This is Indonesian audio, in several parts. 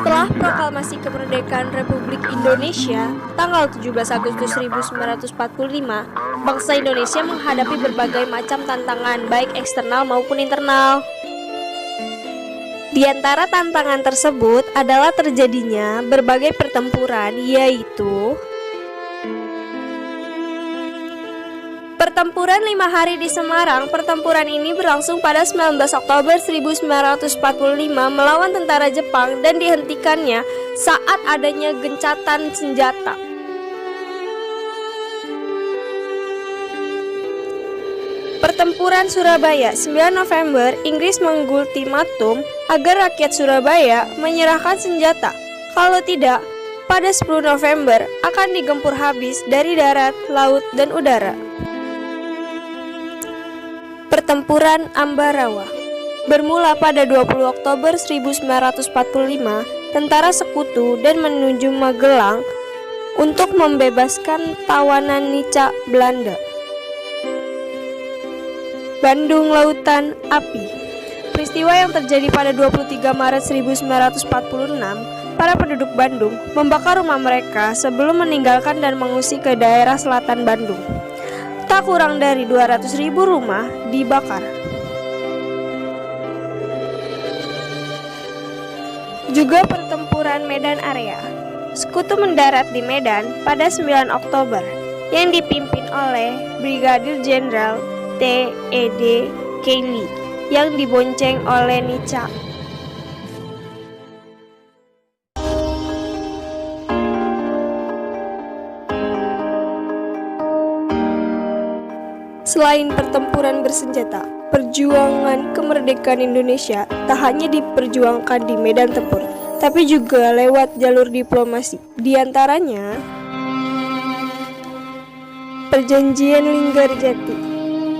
Setelah proklamasi kemerdekaan Republik Indonesia tanggal 17 Agustus 1945, bangsa Indonesia menghadapi berbagai macam tantangan baik eksternal maupun internal. Di antara tantangan tersebut adalah terjadinya berbagai pertempuran, yaitu pertempuran 5 hari di Semarang. Pertempuran ini berlangsung pada 19 Oktober 1945 melawan tentara Jepang dan dihentikannya saat adanya gencatan senjata. Pertempuran Surabaya 9 November, Inggris mengultimatum agar rakyat Surabaya menyerahkan senjata. Kalau tidak, pada 10 November akan digempur habis dari darat, laut, dan udara. Pertempuran Ambarawa bermula pada 20 Oktober 1945, tentara sekutu dan menuju Magelang untuk membebaskan tawanan Nica Belanda. Bandung Lautan Api. Peristiwa yang terjadi pada 23 Maret 1946, para penduduk Bandung membakar rumah mereka sebelum meninggalkan dan mengungsi ke daerah selatan Bandung. Tak kurang dari 200.000 rumah dibakar. Juga pertempuran Medan Area. Sekutu mendarat di Medan pada 9 Oktober yang dipimpin oleh Brigadir Jenderal T.E.D. Kelly yang dibonceng oleh Nica. Selain pertempuran bersenjata, perjuangan kemerdekaan Indonesia tak hanya diperjuangkan di medan tempur, tapi juga lewat jalur diplomasi. Di antaranya, Perjanjian Linggarjati.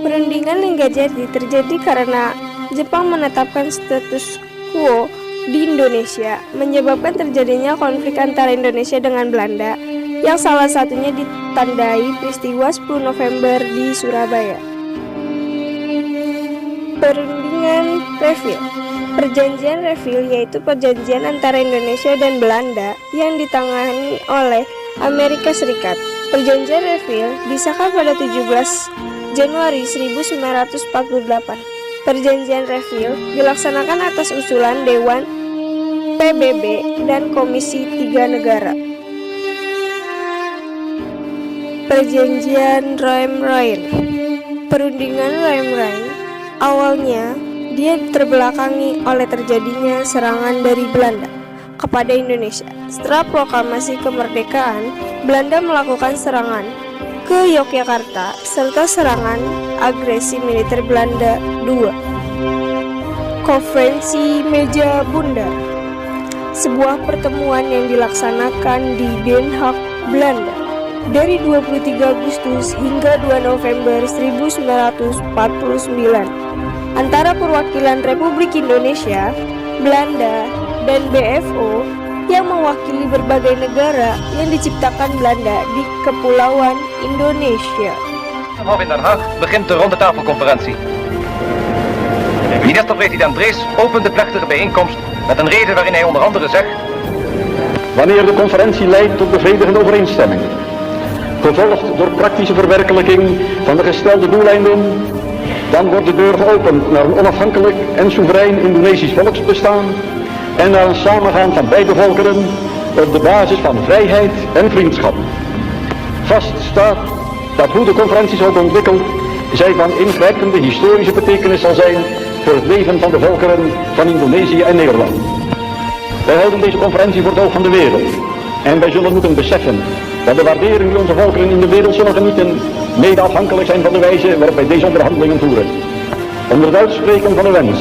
Perundingan Linggarjati terjadi karena Jepang menetapkan status quo di Indonesia, menyebabkan terjadinya konflik antara Indonesia dengan Belanda, yang salah satunya ditandai peristiwa 10 November di Surabaya. Perundingan Reville. Perjanjian Reville yaitu perjanjian antara Indonesia dan Belanda yang ditangani oleh Amerika Serikat. Perjanjian Reville disahkan pada 17 Januari 1948. Perjanjian Reville dilaksanakan atas usulan Dewan PBB dan Komisi 3 negara. Perjanjian Rhine-Rhine. Perundingan Rhine-Rhine awalnya dia terbelakangi oleh terjadinya serangan dari Belanda kepada Indonesia. Setelah proklamasi kemerdekaan, Belanda melakukan serangan ke Yogyakarta serta serangan agresi militer Belanda II. Konferensi Meja Bundar, sebuah pertemuan yang dilaksanakan di Den Haag, Belanda dari 23 Agustus hingga 2 November 1949 antara perwakilan Republik Indonesia, Belanda, dan BFO yang mewakili berbagai negara yang diciptakan Belanda di Kepulauan Indonesia. Vanaf in Den Haag begint de rondetafelconferentie. Minister-president Drees opent de plechtige bijeenkomst met een reden waarin hij onder andere zegt: wanneer de conferentie leidt tot bevredigende overeenstemming, gevolgd door praktische verwerkelijking van de gestelde doeleinden, dan wordt de deur geopend naar een onafhankelijk en soeverein Indonesisch volksbestaan en naar een samengaan van beide volkeren op de basis van vrijheid en vriendschap. Vast staat dat hoe de conferentie zich ook ontwikkelt, zij van ingrijpende historische betekenis zal zijn voor het leven van de volkeren van Indonesië en Nederland. Wij houden deze conferentie voor het oog van de wereld en wij zullen moeten beseffen dat de waardering die onze volkeren in de wereld zullen genieten mede afhankelijk zijn van de wijze waarop wij deze onderhandelingen voeren. Onder het uitspreken van de wens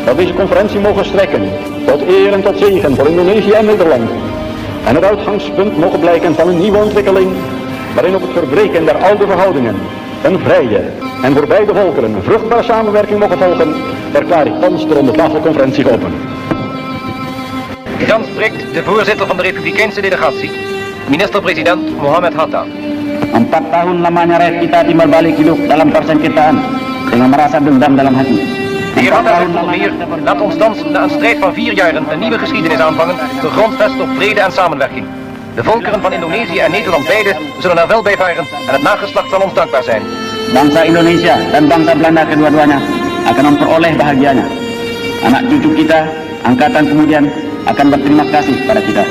dat deze conferentie mogen strekken tot eer en tot zegen voor Indonesië en Nederland en het uitgangspunt mogen blijken van een nieuwe ontwikkeling waarin op het verbreken der oude verhoudingen een vrije en voor beide volkeren een vruchtbare samenwerking mogen volgen, verklaar ik thans de rondetafelconferentie geopend. Dan spreekt de voorzitter van de Republikeinse delegatie, minister-president Mohammed Hatta. 4 tahun lamanya rakyat kita timbal balik hidup dalam persengketaan dengan merasa dendam dalam hati. De heer Atta zegt onder meer, laat ons thans na een strijd van 4 jaar een nieuwe geschiedenis aanvangen, gegrondvest op vrede en samenwerking. De volkeren van Indonesië en Nederland beide zullen er wel bij varen en het nageslacht zal ons dankbaar zijn. Bangsa Indonesia dan bangsa Belanda kedua-duanya akan memperoleh bahagianya. Anak cucu kita, angkatan kemudian akan berterima kasih pada kita.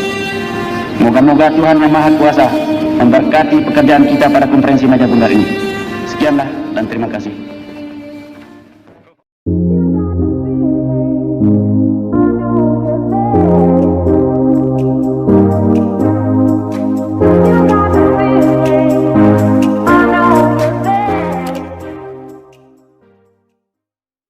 Moga-moga Tuhan Yang Maha Kuasa memberkati pekerjaan kita pada konferensi Meja Bundar ini. Sekianlah dan terima kasih.